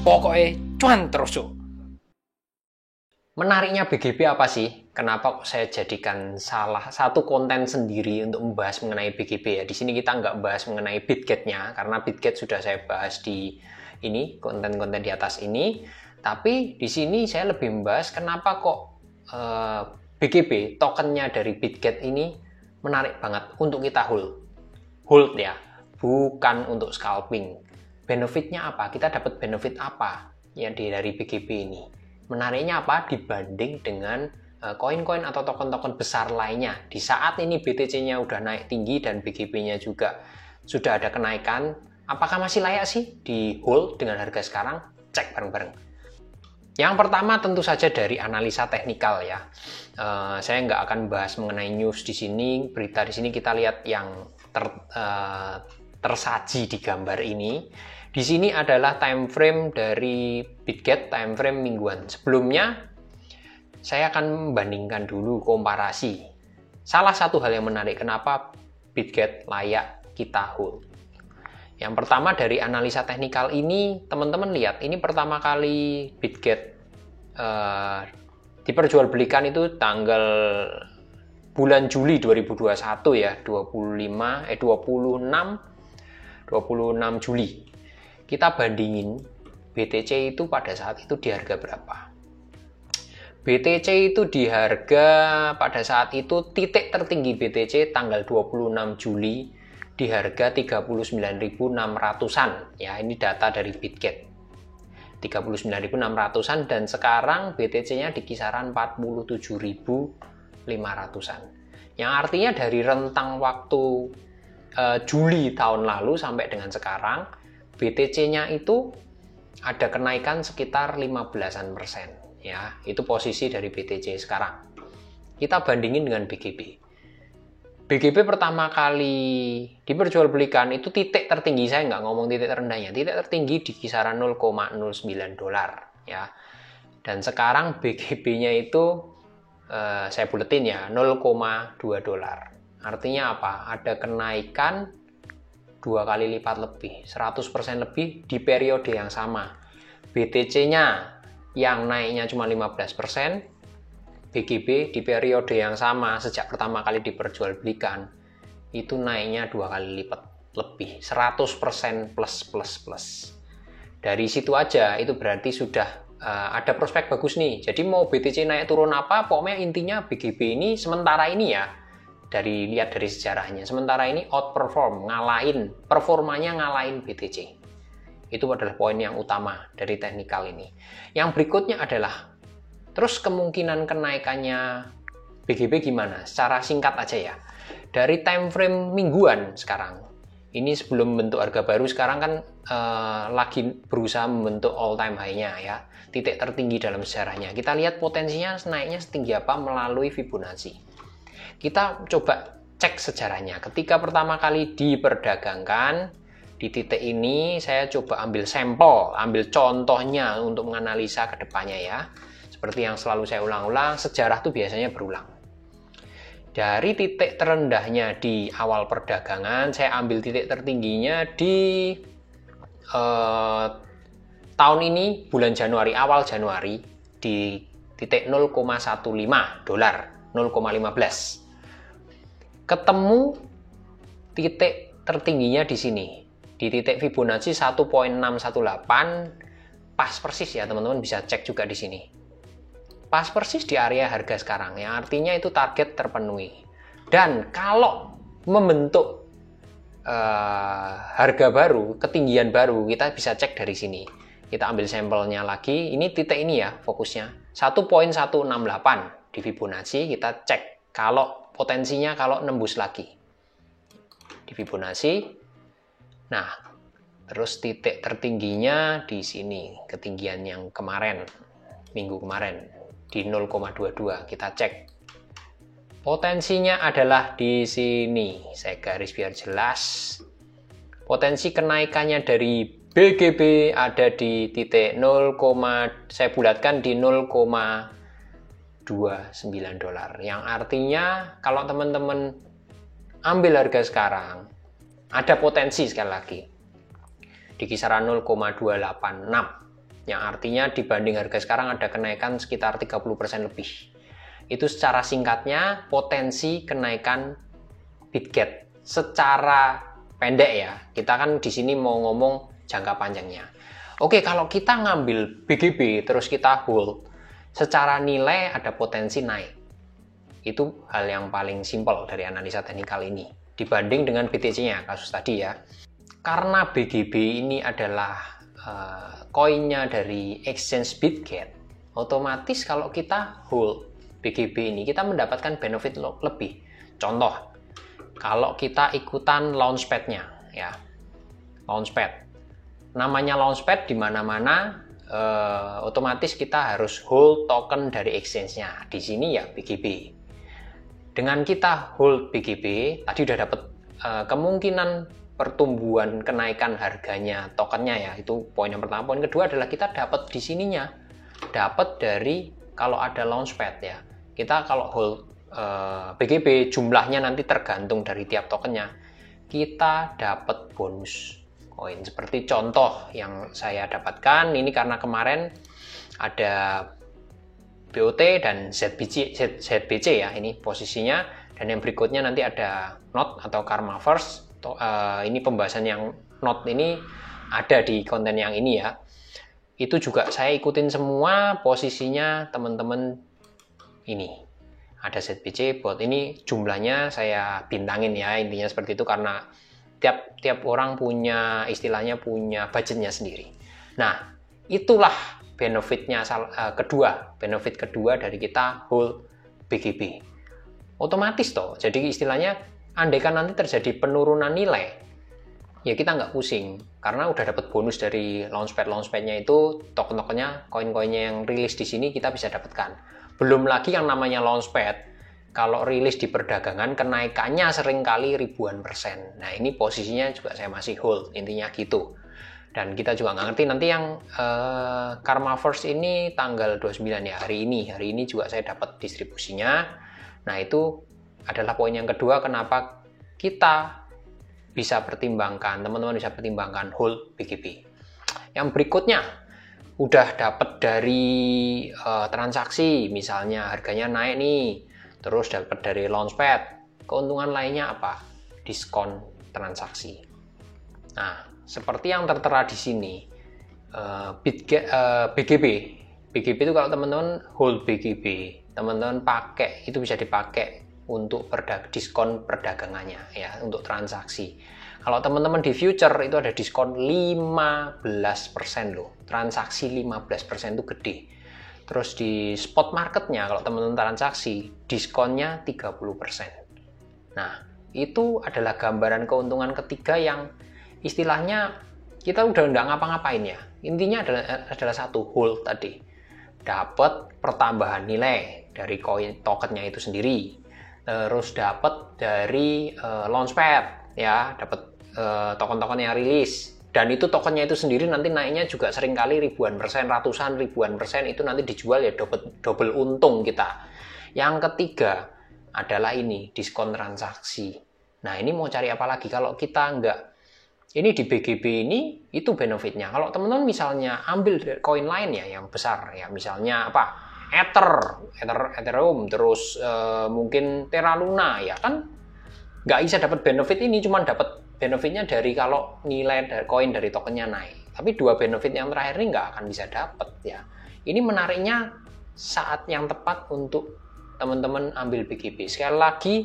Pokoknya cuan terus yuk. Menariknya BGB apa sih? Kenapa kok saya jadikan salah satu konten sendiri untuk membahas mengenai BGB ya? Di sini kita nggak bahas mengenai Bitget-nya, karena Bitget sudah saya bahas di ini, konten-konten di atas ini. Tapi di sini saya lebih membahas kenapa kok BGB, tokennya dari Bitget ini menarik banget untuk kita hold ya, bukan untuk scalping. Benefitnya apa? Kita dapat benefit apa ya dari BGB ini? Menariknya apa dibanding dengan koin-koin atau token-token besar lainnya. Di saat ini BTC-nya udah naik tinggi dan BGB-nya juga sudah ada kenaikan, apakah masih layak sih di hold dengan harga sekarang? Cek bareng-bareng. Yang pertama tentu saja dari analisa teknikal ya. Saya nggak akan bahas mengenai news di sini, berita di sini, kita lihat yang tersaji di gambar ini. Di sini adalah time frame dari Bitget, time frame mingguan. Sebelumnya saya akan membandingkan dulu, komparasi. Salah satu hal yang menarik kenapa Bitget layak kita hold. Yang pertama dari analisa teknikal ini, teman-teman lihat, ini pertama kali Bitget diperjualbelikan itu tanggal bulan Juli 2021 ya, 26 Juli. Kita bandingin BTC itu pada saat itu di harga berapa? BTC itu di harga pada saat itu titik tertinggi BTC tanggal 26 Juli di harga 39.600-an ya, ini data dari Bitget. 39.600-an dan sekarang BTC-nya di kisaran 47.500-an. Yang artinya dari rentang waktu Juli tahun lalu sampai dengan sekarang BTC-nya itu ada kenaikan sekitar 15% ya. Itu posisi dari BTC sekarang. Kita bandingin dengan BGB. BGB pertama kali diperjualbelikan itu titik tertinggi, saya nggak ngomong titik terendahnya, titik tertinggi di kisaran 0,09 dolar ya. Dan sekarang BGB-nya itu saya buletin ya 0,2 dolar. Artinya apa? Ada kenaikan 2 kali lipat lebih, 100% lebih di periode yang sama. BTC-nya yang naiknya cuma 15%, BGB di periode yang sama sejak pertama kali diperjualbelikan itu naiknya 2 kali lipat lebih, 100% plus. Dari situ aja itu berarti sudah ada prospek bagus nih. Jadi mau BTC naik turun apa, pokoknya intinya BGB ini sementara ini ya, lihat dari sejarahnya, sementara ini outperform, performanya ngalahin BTC. Itu adalah poin yang utama dari teknikal ini. Yang berikutnya adalah terus kemungkinan kenaikannya BGB gimana? Secara singkat aja ya. Dari time frame mingguan sekarang, ini sebelum membentuk harga baru, sekarang kan lagi berusaha membentuk all time high-nya ya, titik tertinggi dalam sejarahnya. Kita lihat potensinya naiknya setinggi apa melalui Fibonacci. Kita coba cek sejarahnya. Ketika pertama kali diperdagangkan di titik ini, saya coba ambil sampel, ambil contohnya untuk menganalisa ke depannya ya. Seperti yang selalu saya ulang-ulang, sejarah itu biasanya berulang. Dari titik terendahnya di awal perdagangan, saya ambil titik tertingginya di tahun ini, bulan Januari, awal Januari, di titik 0,15 dolar, 0,15. Ketemu titik tertingginya di sini, di titik Fibonacci 1.618, pas persis ya teman-teman, bisa cek juga di sini. Pas persis di area harga sekarang, yang artinya itu target terpenuhi. Dan kalau membentuk harga baru, ketinggian baru, kita bisa cek dari sini. Kita ambil sampelnya lagi, ini titik ini ya fokusnya, 1.168 di Fibonacci, kita cek kalau potensinya kalau nembus lagi di Fibonacci. Nah, terus titik tertingginya di sini, ketinggian yang kemarin, minggu kemarin, di 0,22. Kita cek. Potensinya adalah di sini. Saya garis biar jelas. Potensi kenaikannya dari BGB ada di titik 0, saya bulatkan di 0,29 dolar. Yang artinya kalau teman-teman ambil harga sekarang, ada potensi sekali lagi di kisaran 0,286 yang artinya dibanding harga sekarang ada kenaikan sekitar 30% lebih. Itu secara singkatnya potensi kenaikan Bitget secara pendek ya. Kita kan di sini mau ngomong jangka panjangnya. Oke, kalau kita ngambil BGB terus kita hold, secara nilai ada potensi naik. Itu hal yang paling simpel dari analisa teknikal ini dibanding dengan BTC-nya kasus tadi ya. Karena BGB ini adalah koinnya dari exchange Bitget, otomatis kalau kita hold BGB ini kita mendapatkan benefit lebih. Contoh, kalau kita ikutan launchpad-nya ya, launchpad, namanya launchpad di mana-mana, otomatis kita harus hold token dari exchange-nya. Di sini ya BGB. Dengan kita hold BGB, tadi udah dapat kemungkinan pertumbuhan kenaikan harganya tokennya ya, itu poin yang pertama. Poin kedua adalah kita dapat di sininya, dapat dari kalau ada launchpad ya, kita kalau hold BGB jumlahnya nanti tergantung dari tiap tokennya, kita dapat bonus koin. Seperti contoh yang saya dapatkan ini karena kemarin ada BOT dan ZBC ya, ini posisinya, dan yang berikutnya nanti ada NOT atau Karma First. Ini pembahasan yang NOT ini ada di konten yang ini ya. Itu juga saya ikutin semua posisinya teman-teman. Ini ada ZBC, BOT, ini jumlahnya saya bintangin ya, intinya seperti itu karena tiap orang punya istilahnya punya budgetnya sendiri. Nah, itulah benefitnya benefit kedua dari kita hold BGB. Otomatis toh, jadi istilahnya andaikan nanti terjadi penurunan nilai, ya kita nggak pusing karena udah dapat bonus dari launchpad-nya itu, token-tokennya, koin-koinnya yang rilis di sini kita bisa dapatkan. Belum lagi yang namanya launchpad, kalau rilis di perdagangan kenaikannya seringkali ribuan persen. Nah ini posisinya juga saya masih hold, intinya gitu. Dan kita juga nggak ngerti nanti yang Karma First ini tanggal 29 ya, hari ini juga saya dapat distribusinya. Nah itu adalah poin yang kedua kenapa kita bisa pertimbangkan, teman-teman bisa pertimbangkan hold BGB. Yang berikutnya, udah dapat dari transaksi, misalnya harganya naik nih, terus dapat dari launchpad, keuntungan lainnya apa? Diskon transaksi. Nah, seperti yang tertera di sini, BGB itu kalau teman-teman hold BGB, teman-teman pakai, itu bisa dipakai untuk diskon perdagangannya ya, untuk transaksi. Kalau teman-teman di future itu ada diskon 15% loh, transaksi 15% itu gede. Terus di spot marketnya kalau teman-teman transaksi diskonnya 30%. Nah itu adalah gambaran keuntungan ketiga yang istilahnya kita udah nggak ngapa-ngapain ya, intinya adalah satu, hold tadi, dapat pertambahan nilai dari koin tokennya itu sendiri, terus dapat dari launchpad ya, dapat token-token yang rilis, dan itu tokennya itu sendiri nanti naiknya juga seringkali ribuan persen, ratusan ribuan persen, itu nanti dijual ya double untung kita. Yang ketiga adalah ini diskon transaksi. Nah ini mau cari apa lagi kalau kita nggak ini di BGB ini, itu benefitnya. Kalau teman-teman misalnya ambil koin lain ya yang besar ya, misalnya apa, Ethereum, terus mungkin Terra Luna ya kan nggak bisa dapat benefit ini, cuma dapat benefitnya dari kalau nilai dari koin dari tokennya naik. Tapi dua benefit yang terakhir ini nggak akan bisa dapat ya. Ini menariknya saat yang tepat untuk teman-teman ambil BGB. Sekali lagi,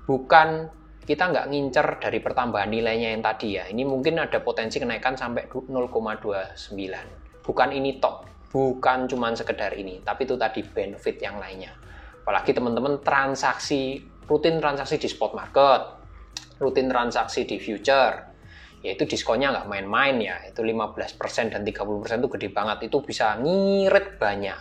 bukan kita nggak ngincer dari pertambahan nilainya yang tadi ya. Ini mungkin ada potensi kenaikan sampai 0,29. Bukan ini tok, bukan cuma sekedar ini, tapi itu tadi benefit yang lainnya. Apalagi teman-teman rutin transaksi di spot market, rutin transaksi di future, yaitu diskonnya nggak main-main ya, itu 15% dan 30% itu gede banget, itu bisa ngirit banyak.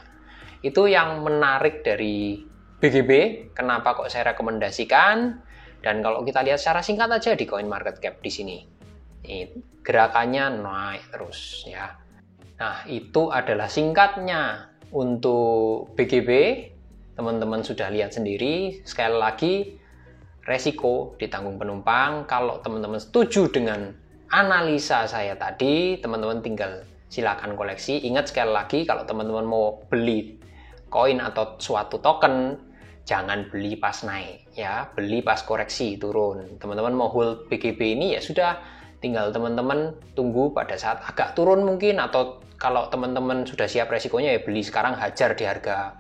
Itu yang menarik dari BGB, kenapa kok saya rekomendasikan. Dan kalau kita lihat secara singkat aja di CoinMarketCap di sini, gerakannya naik terus ya. Nah itu adalah singkatnya untuk BGB, teman-teman sudah lihat sendiri. Sekali lagi, resiko ditanggung penumpang. Kalau teman-teman setuju dengan analisa saya tadi, teman-teman tinggal silakan koleksi. Ingat sekali lagi, kalau teman-teman mau beli koin atau suatu token, jangan beli pas naik ya, beli pas koreksi turun. Teman-teman mau hold BGB ini ya sudah, tinggal teman-teman tunggu pada saat agak turun mungkin, atau kalau teman-teman sudah siap resikonya ya beli sekarang, hajar di harga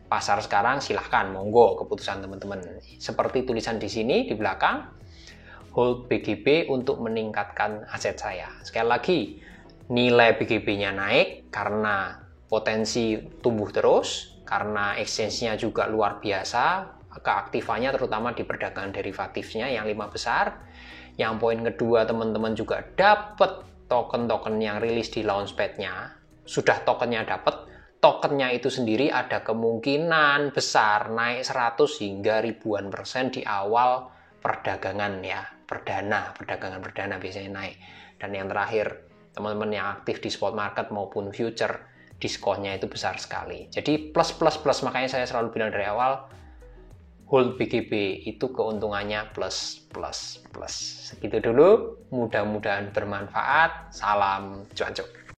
pasar sekarang, silahkan, monggo, keputusan teman-teman. Seperti tulisan di sini di belakang, hold BGB untuk meningkatkan aset saya. Sekali lagi, nilai BGB-nya naik karena potensi tumbuh terus, karena exchange-nya juga luar biasa, keaktifannya terutama di perdagangan derivatifnya yang 5 besar. Yang poin kedua, teman-teman juga dapat token-token yang rilis di launchpad-nya. Sudah tokennya dapat, tokennya itu sendiri ada kemungkinan besar naik 100 hingga ribuan persen di awal perdagangan ya, perdagangan perdana biasanya naik. Dan yang terakhir, teman-teman yang aktif di spot market maupun future, diskonnya itu besar sekali. Jadi plus, makanya saya selalu bilang dari awal, hold BGB itu keuntungannya plus. Segitu dulu, mudah-mudahan bermanfaat. Salam cuan-cuan.